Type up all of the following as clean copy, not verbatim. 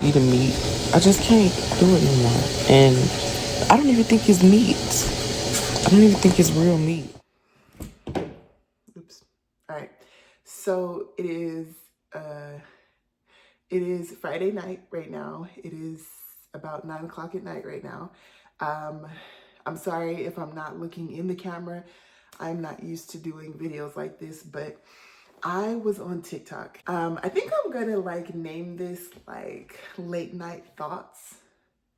eating meat. I just can't do it anymore. And I don't even think it's meat. I don't even think it's real meat. Oops. All right. So uh it is Friday night right now. It is about 9 o'clock at night right now. Um I'm sorry if I'm not looking in the camera. I'm not used to doing videos like this, but I was on TikTok. I think I'm gonna like name this like late night thoughts.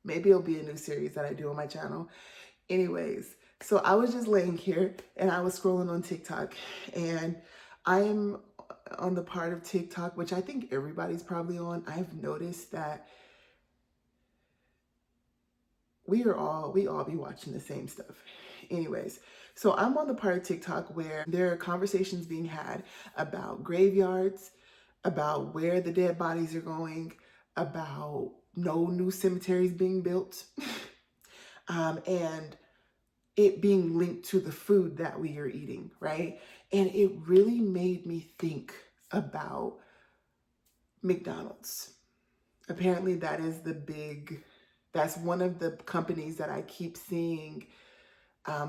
Maybe it'll be a new series that I do on my channel. Anyways, so I was just laying here and I was scrolling on TikTok, and I am on the part of TikTok, which I think everybody's probably on. I've noticed that we all be watching the same stuff. Anyways, so I'm on the part of TikTok where there are conversations being had about graveyards, about where the dead bodies are going, about no new cemeteries being built, and it being linked to the food that we are eating, right? And it really made me think about McDonald's. Apparently that's one of the companies that I keep seeing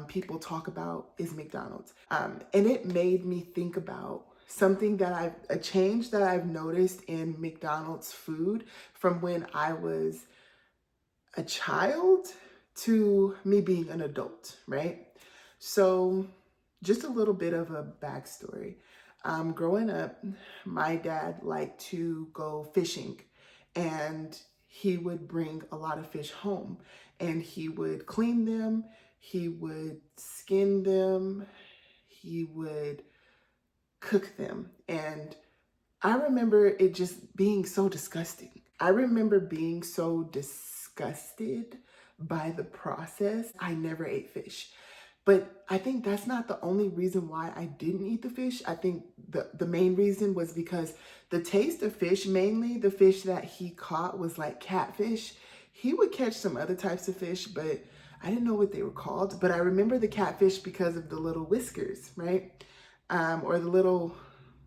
people talk about is McDonald's. And it made me think about a change that I've noticed in McDonald's food from when I was a child to me being an adult, right? So just a little bit of a backstory. Growing up, my dad liked to go fishing, and he would bring a lot of fish home, and he would clean them, he would skin them, he would cook them. And I remember it just being so disgusting. I remember being so disgusted by the process. I never ate fish. But I think that's not the only reason why I didn't eat the fish. I think the main reason was because the taste of fish, mainly the fish that he caught, was like catfish. He would catch some other types of fish, but I didn't know what they were called. But I remember the catfish because of the little whiskers, right? Or the little,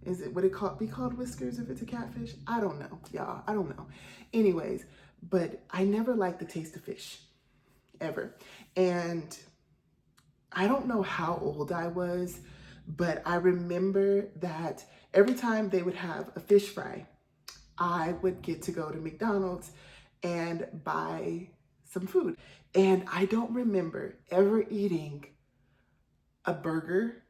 would it be called whiskers if it's a catfish? I don't know, y'all. I don't know. Anyways, but I never liked the taste of fish, ever. And I don't know how old I was, but I remember that every time they would have a fish fry, I would get to go to McDonald's and buy some food. And I don't remember ever eating a burger.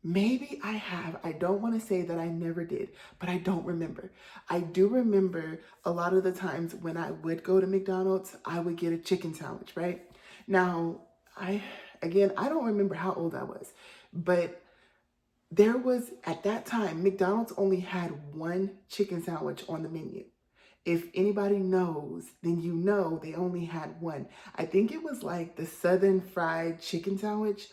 Maybe I have. I don't want to say that I never did, but I don't remember. I do remember a lot of the times when I would go to McDonald's, I would get a chicken sandwich, right? Now, I don't remember how old I was, but there was, at that time, McDonald's only had one chicken sandwich on the menu. If anybody knows, then you know they only had one. I think it was like the Southern fried chicken sandwich.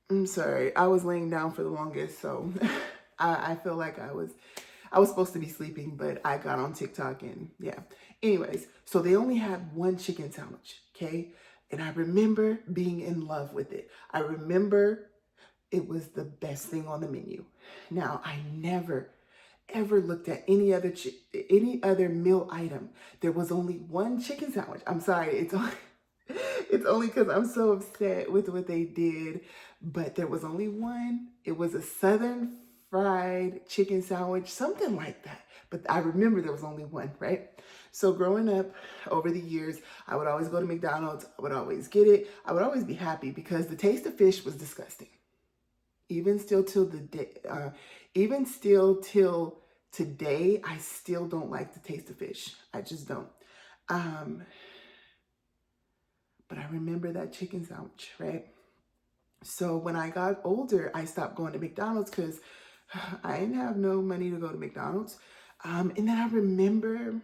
I'm sorry, I was laying down for the longest, so I feel like I was supposed to be sleeping, but I got on TikTok and yeah. Anyways, so they only had one chicken sandwich, okay? And I remember being in love with it. I remember it was the best thing on the menu. Now, I never ever looked at any other meal item. There was only one chicken sandwich. I'm sorry, it's only because I'm so upset with what they did, but there was only one. It was a Southern fried chicken sandwich, something like that. But I remember there was only one, right? So growing up over the years, I would always go to McDonald's. I would always get it. I would always be happy because the taste of fish was disgusting. Even still till the day, even still till today, I still don't like the taste of fish. I just don't. Um, but I remember that chicken sandwich, right? So when I got older, I stopped going to McDonald's because I didn't have no money to go to McDonald's. And then I remember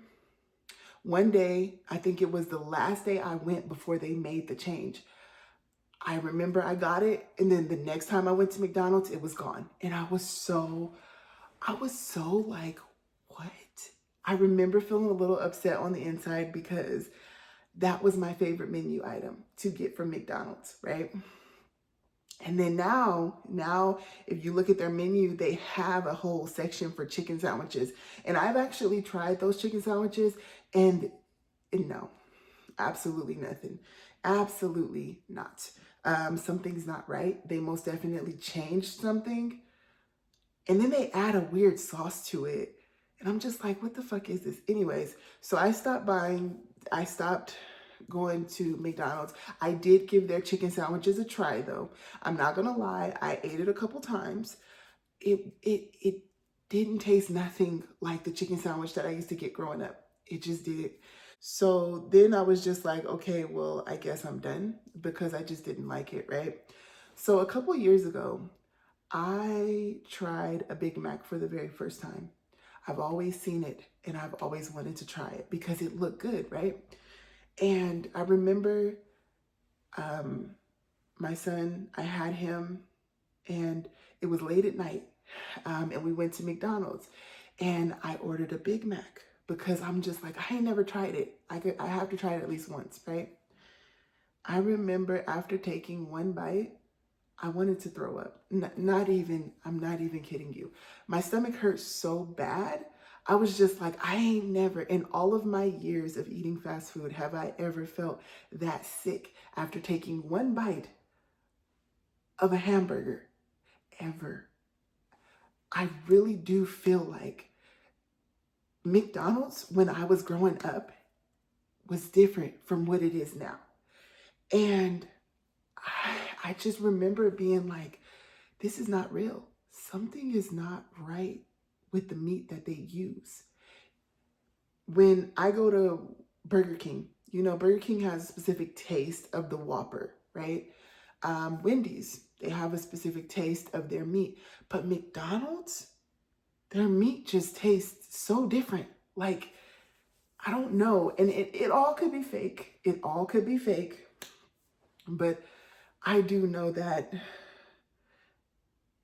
one day, I think it was the last day I went before they made the change. I remember I got it, and then the next time I went to McDonald's, it was gone. And I was so like, what? I remember feeling a little upset on the inside because that was my favorite menu item to get from McDonald's, right? And then now, if you look at their menu, they have a whole section for chicken sandwiches. And I've actually tried those chicken sandwiches, and no, absolutely nothing. Absolutely not. Something's not right. They most definitely changed something. And then they add a weird sauce to it. And I'm just like, what the fuck is this? Anyways, so I stopped going to McDonald's. I did give their chicken sandwiches a try though. I'm not gonna lie, I ate it a couple times. It didn't taste nothing like the chicken sandwich that I used to get growing up. It just did. So then I was just like, okay, well, I guess I'm done because I just didn't like it, right? So a couple years ago, I tried a Big Mac for the very first time. I've always seen it and I've always wanted to try it because it looked good, right? And I remember um, my son, I had him, and it was late at night, and we went to McDonald's, and I ordered a Big Mac because I'm just like, I ain't never tried it. I have to try it at least once, right? I remember after taking one bite, I wanted to throw up. I'm not even kidding you. My stomach hurt so bad. I was just like, I ain't never, in all of my years of eating fast food, have I ever felt that sick after taking one bite of a hamburger, ever. I really do feel like McDonald's, when I was growing up, was different from what it is now. And I just remember being like, this is not real. Something is not right with the meat that they use. When I go to Burger King, Burger King has a specific taste of the Whopper, right? Wendy's, they have a specific taste of their meat. But McDonald's, their meat just tastes so different. Like, I don't know. And it all could be fake. It all could be fake. But I do know that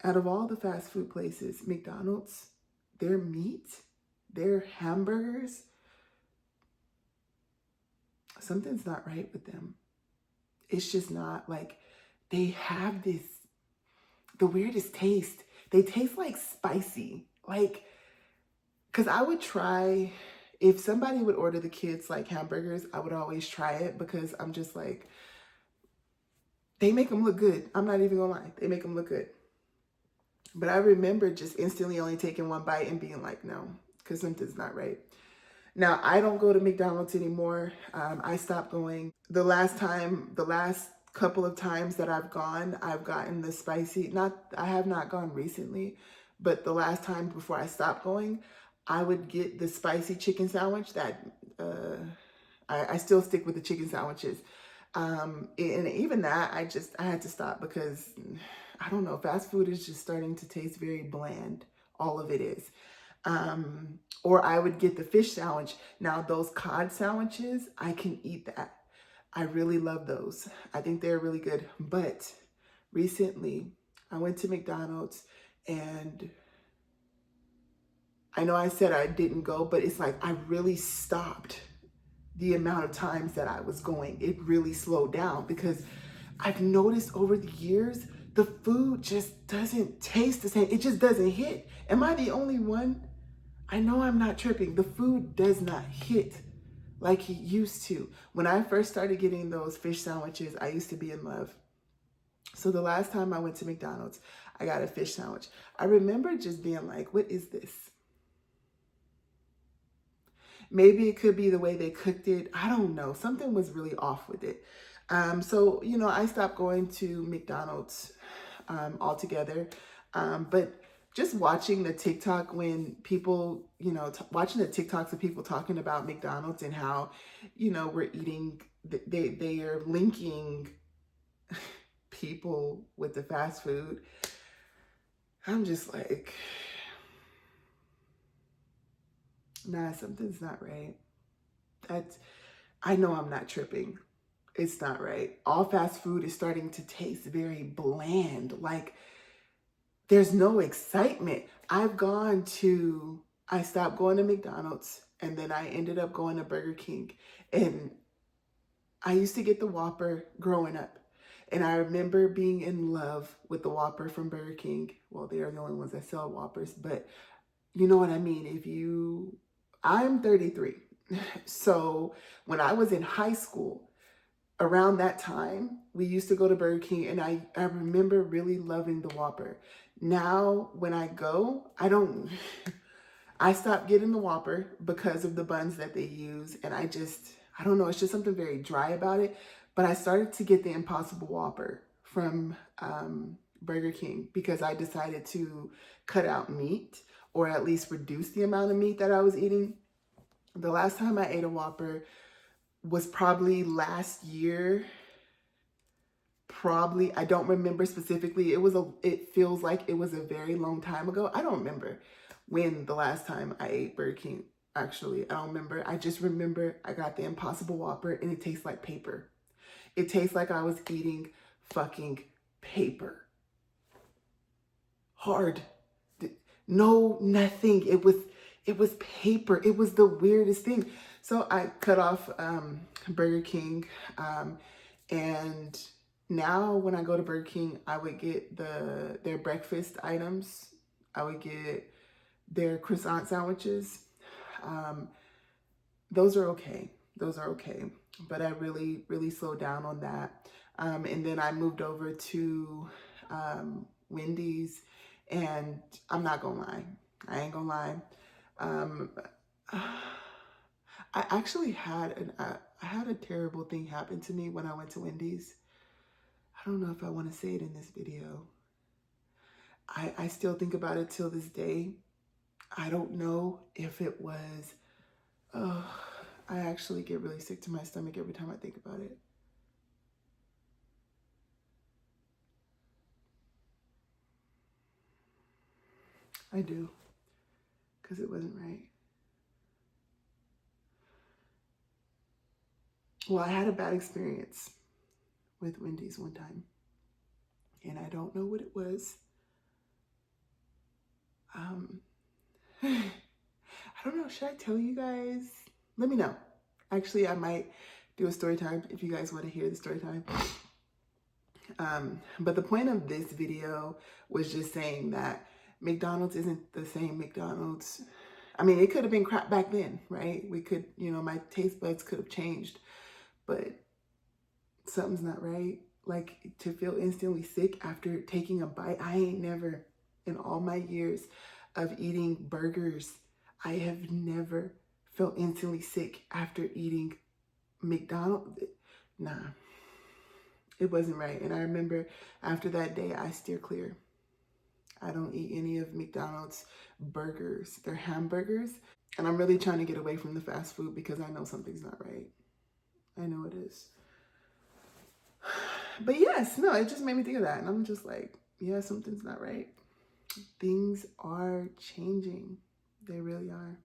out of all the fast food places, McDonald's, their meat, their hamburgers, something's not right with them. It's just not. Like, they have the weirdest taste. They taste like spicy. Like, because I would try, if somebody would order the kids like hamburgers, I would always try it because I'm just like, they make them look good. I'm not even gonna lie. They make them look good. But I remember just instantly only taking one bite and being like, no, because something's not right. Now, I don't go to McDonald's anymore. I stopped going. The last couple of times that I've gone, I've gotten the spicy. I have not gone recently, but the last time before I stopped going, I would get the spicy chicken sandwich that I still stick with the chicken sandwiches. And even that, I had to stop because I don't know, fast food is just starting to taste very bland. All of it is. Or I would get the fish sandwich. Now, those cod sandwiches, I can eat that. I really love those. I think they're really good. But recently, I went to McDonald's, and I know I said I didn't go, but it's like I really stopped the amount of times that I was going. It really slowed down because I've noticed over the years, the food just doesn't taste the same. It just doesn't hit. Am I the only one? I know I'm not tripping. The food does not hit like it used to. When I first started getting those fish sandwiches, I used to be in love. So the last time I went to McDonald's, I got a fish sandwich. I remember just being like, what is this? Maybe it could be the way they cooked it. I don't know. Something was really off with it. So, I stopped going to McDonald's altogether. But just watching the TikTok when people, watching the TikToks of people talking about McDonald's and how, we're eating, they are linking people with the fast food. I'm just like, nah, something's not right. I know I'm not tripping. It's not right. All fast food is starting to taste very bland. Like, there's no excitement. I stopped going to McDonald's, and then I ended up going to Burger King. And I used to get the Whopper growing up. And I remember being in love with the Whopper from Burger King. Well, they are the only ones that sell Whoppers, but you know what I mean. I'm 33. So when I was in high school, around that time, we used to go to Burger King, and I remember really loving the Whopper. Now, when I go, I stopped getting the Whopper because of the buns that they use, and I don't know, it's just something very dry about it. But I started to get the Impossible Whopper from Burger King because I decided to cut out meat, or at least reduce the amount of meat that I was eating. The last time I ate a Whopper was probably last year. Probably, I don't remember specifically. It feels like it was a very long time ago. I don't remember when the last time I ate Burger King. Actually, I don't remember. I just remember I got the Impossible Whopper, and it tastes like paper. It tastes like I was eating fucking paper. Hard. No, nothing. It was paper. It was the weirdest thing. So I cut off Burger King, and now when I go to Burger King, I would get their breakfast items. I would get their croissant sandwiches. Um, those are okay. Those are okay. But I really, really slowed down on that. And then I moved over to Wendy's, and I'm not gonna lie. I ain't gonna lie. Um, I actually I had a terrible thing happen to me when I went to Wendy's. I don't know if I want to say it in this video. I still think about it till this day. I don't know if it was, oh, I actually get really sick to my stomach every time I think about it. I do, because it wasn't right. Well, I had a bad experience with Wendy's one time, and I don't know what it was. I don't know. Should I tell you guys? Let me know. Actually, I might do a story time if you guys want to hear the story time. But the point of this video was just saying that McDonald's isn't the same McDonald's. I mean, it could have been crap back then, right? We could, my taste buds could have changed, but something's not right. Like, to feel instantly sick after taking a bite. I ain't never, in all my years of eating burgers, I have never felt instantly sick after eating McDonald's. Nah, it wasn't right. And I remember after that day, I steer clear. I don't eat any of McDonald's burgers. They're hamburgers. And I'm really trying to get away from the fast food because I know something's not right. I know it is. But yes, no, it just made me think of that. And I'm just like, yeah, something's not right. Things are changing. They really are.